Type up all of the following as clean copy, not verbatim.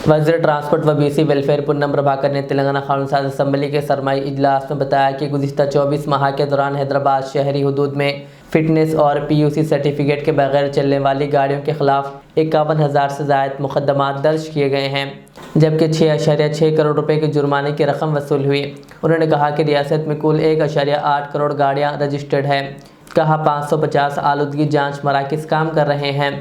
वज़ीर ट्रांसपोर्ट व BC welfare Poonam Prabhakar ने तेलंगाना कानून साज असम्बली के सरमाई इजलास में बताया कि गुज़िश्ता 24 माह के दौरान हैदराबाद शहरी हुदूद में फिटनेस और पीयूसी सर्टिफिकेट के बगैर चलने वाली गाड़ियों के खिलाफ 51,000 से ज़ायद मुकदमात दर्ज किए गए हैं, जबकि 6.6 करोड़ रुपए के जुर्माने की रकम वसूल हुई। उन्होंने कहा कि रियासत में कुल 1.8 करोड़ गाड़ियाँ रजिस्टर्ड हैं। कहा 550 आलूदगी जाँच मराकज़ काम कर रहे हैं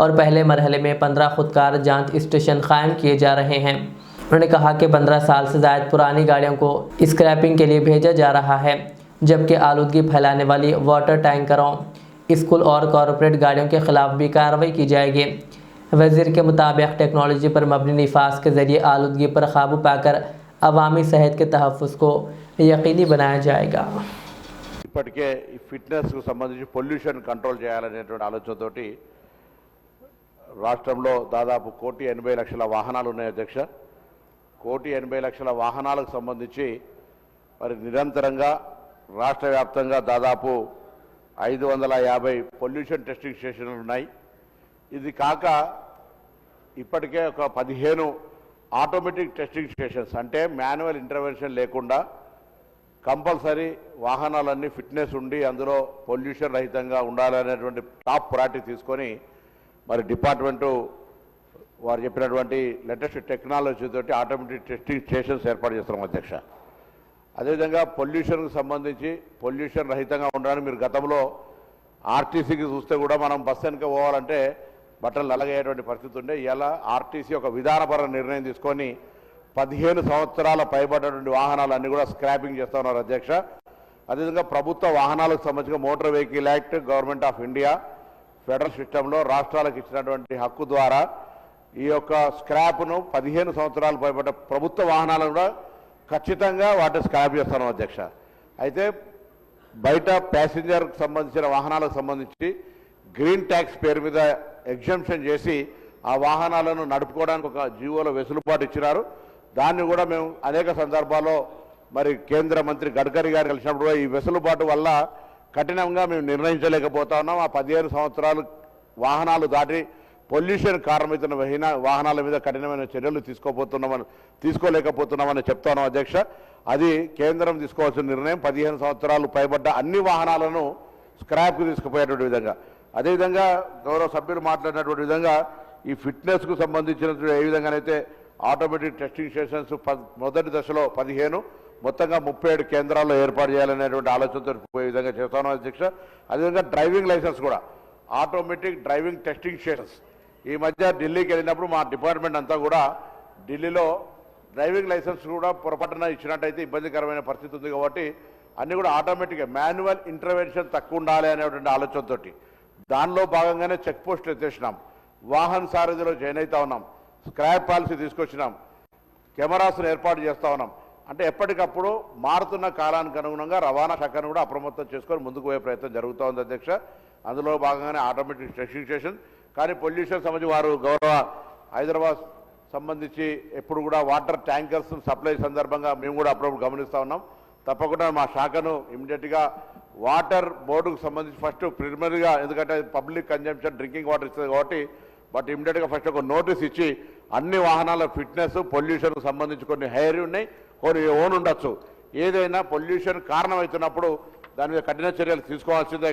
और पहले मरहले में 15 खुदकार जांच स्टेशन कायम किए जा रहे हैं। उन्होंने कहा कि 15 साल से ज़ायद पुरानी गाड़ियों को स्क्रैपिंग के लिए भेजा जा रहा है, जबकि आलूदगी फैलाने वाली वाटर टैंकरों, स्कूल और कॉरपोरेट गाड़ियों के खिलाफ भी कार्रवाई की जाएगी। वज़ीर के मुताबिक टेक्नोलॉजी पर मबनी निफास के ज़रिए आलूदगी पर काबू पाकर अवामी सेहत के तहफ़्फ़ुज़ को यकीनी बनाया जाएगा। ఇప్పటికే ఈ ఫిట్నెస్కు సంబంధించి పొల్యూషన్ కంట్రోల్ చేయాలనేటువంటి ఆలోచనతోటి రాష్ట్రంలో దాదాపు 1,80,00,000 వాహనాలు ఉన్నాయి అధ్యక్ష. 1,80,00,000 వాహనాలకు సంబంధించి మరి నిరంతరంగా రాష్ట్ర వ్యాప్తంగా దాదాపు 550 పొల్యూషన్ టెస్టింగ్ స్టేషన్లు ఉన్నాయి. ఇది కాక ఇప్పటికే ఒక 15 ఆటోమేటిక్ టెస్టింగ్ స్టేషన్స్, అంటే మాన్యువల్ ఇంటర్వెన్షన్ లేకుండా కంపల్సరీ వాహనాలన్నీ ఫిట్నెస్ ఉండి అందులో పొల్యూషన్ రహితంగా ఉండాలనేటువంటి టాప్ ప్రయారిటీ తీసుకొని మరి డిపార్ట్మెంటు వారు చెప్పినటువంటి లేటెస్ట్ టెక్నాలజీతోటి ఆటోమేటిక్ టెస్టింగ్ స్టేషన్స్ ఏర్పాటు చేస్తున్నాం అధ్యక్ష. అదేవిధంగా పొల్యూషన్కు సంబంధించి పొల్యూషన్ రహితంగా ఉండడానికి మీరు గతంలో ఆర్టీసీకి చూస్తే కూడా మనం బస్సు వెనుక పోవాలంటే బట్టలు నలగయ్యేటువంటి పరిస్థితి ఉండే. ఇలా ఆర్టీసీ ఒక విధానపరమైన నిర్ణయం తీసుకొని 15 సంవత్సరాల పైబడినటువంటి వాహనాలన్నీ కూడా స్క్రాపింగ్ చేస్తూ ఉన్నారు అధ్యక్ష. అదేవిధంగా ప్రభుత్వ వాహనాలకు సంబంధించిన motor vehicle act, government of India federal సిస్టంలో రాష్ట్రాలకు ఇచ్చినటువంటి హక్కు ద్వారా ఈ యొక్క స్క్రాప్ను 15 సంవత్సరాలు పైబడ్డ ప్రభుత్వ వాహనాలను కూడా ఖచ్చితంగా వాటిని స్క్రాప్ చేస్తాను అధ్యక్ష. అయితే బయట ప్యాసింజర్కి సంబంధించిన వాహనాలకు సంబంధించి గ్రీన్ ట్యాక్స్ పేరు మీద ఎగ్జంప్షన్ చేసి ఆ వాహనాలను నడుపుకోవడానికి ఒక జీవోలో వెసులుబాటు ఇచ్చినారు. దాన్ని కూడా మేము అనేక సందర్భాల్లో మరి కేంద్ర మంత్రి గడ్కరీ గారు కలిసినప్పుడు కూడా ఈ వెసులుబాటు వల్ల కఠినంగా మేము నిర్ణయించలేకపోతా ఉన్నాం. ఆ 15 సంవత్సరాలు వాహనాలు దాటి పొల్యూషన్ కారణమవుతున్న వాహనాల మీద కఠినమైన చర్యలు తీసుకోలేకపోతున్నామని చెప్తాను అధ్యక్ష. అది కేంద్రం తీసుకోవాల్సిన నిర్ణయం. 15 సంవత్సరాలు పైబడ్డ అన్ని వాహనాలను స్క్రాప్కు తీసుకుపోయేటువంటి విధంగా, అదేవిధంగా గౌరవ సభ్యులు మాట్లాడినటువంటి విధంగా ఈ ఫిట్నెస్కు సంబంధించినటువంటి ఏ విధంగానైతే ఆటోమేటిక్ టెస్టింగ్ స్టేషన్స్ మొదటి దశలో 15, మొత్తంగా 37 కేంద్రాల్లో ఏర్పాటు చేయాలనేటువంటి ఆలోచనతో పోయే విధంగా చేస్తాను అధ్యక్ష. అదేవిధంగా డ్రైవింగ్ లైసెన్స్ కూడా ఆటోమేటిక్ డ్రైవింగ్ టెస్టింగ్ స్టేషన్స్. ఈ మధ్య ఢిల్లీకి వెళ్ళినప్పుడు మా డిపార్ట్మెంట్ అంతా కూడా ఢిల్లీలో డ్రైవింగ్ లైసెన్స్ కూడా పొరపాటున ఇచ్చినట్టయితే ఇబ్బందికరమైన పరిస్థితి ఉంది కాబట్టి అన్నీ కూడా ఆటోమేటిక్గా మాన్యువల్ ఇంటర్వెన్షన్ తక్కువ ఉండాలి అనేటువంటి ఆలోచనతో దానిలో భాగంగానే చెక్ పోస్టులు ఎత్తేసినాం, వాహన సారథిలో జాయిన్ అవుతా ఉన్నాం, స్క్రాప్ పాలసీ తీసుకొచ్చినాం, కెమెరాస్ను ఏర్పాటు చేస్తూ ఉన్నాం. అంటే ఎప్పటికప్పుడు మారుతున్న కాలానికి అనుగుణంగా రవాణా శాఖను కూడా అప్రమత్తం చేసుకొని ముందుకు పోయే ప్రయత్నం జరుగుతూ ఉంది అధ్యక్ష. అందులో భాగంగానే ఆటోమేటిక్ టెస్టింగ్ స్టేషన్. కానీ పొల్యూషన్ సంబంధించి వారు గౌరవ హైదరాబాద్ సంబంధించి ఎప్పుడు కూడా వాటర్ ట్యాంకర్స్ సప్లై సందర్భంగా మేము కూడా అప్పుడప్పుడు గమనిస్తూ ఉన్నాం. తప్పకుండా మా శాఖను ఇమీడియట్గా వాటర్ బోర్డుకు సంబంధించి ఫస్ట్ ప్రిలిమినరీగా, ఎందుకంటే పబ్లిక్ కన్జంప్షన్ డ్రింకింగ్ వాటర్ ఇస్తుంది కాబట్టి, బట్ ఇమీడియట్గా ఫస్ట్ ఒక నోటీస్ ఇచ్చి అన్ని వాహనాల ఫిట్నెస్ పొల్యూషన్కు సంబంధించి కొన్ని హైరీ ఉన్నాయి, కొన్ని ఓన్ ఉండొచ్చు, ఏదైనా పొల్యూషన్ కారణమవుతున్నప్పుడు దాని మీద కఠిన చర్యలు తీసుకోవాల్సిందే.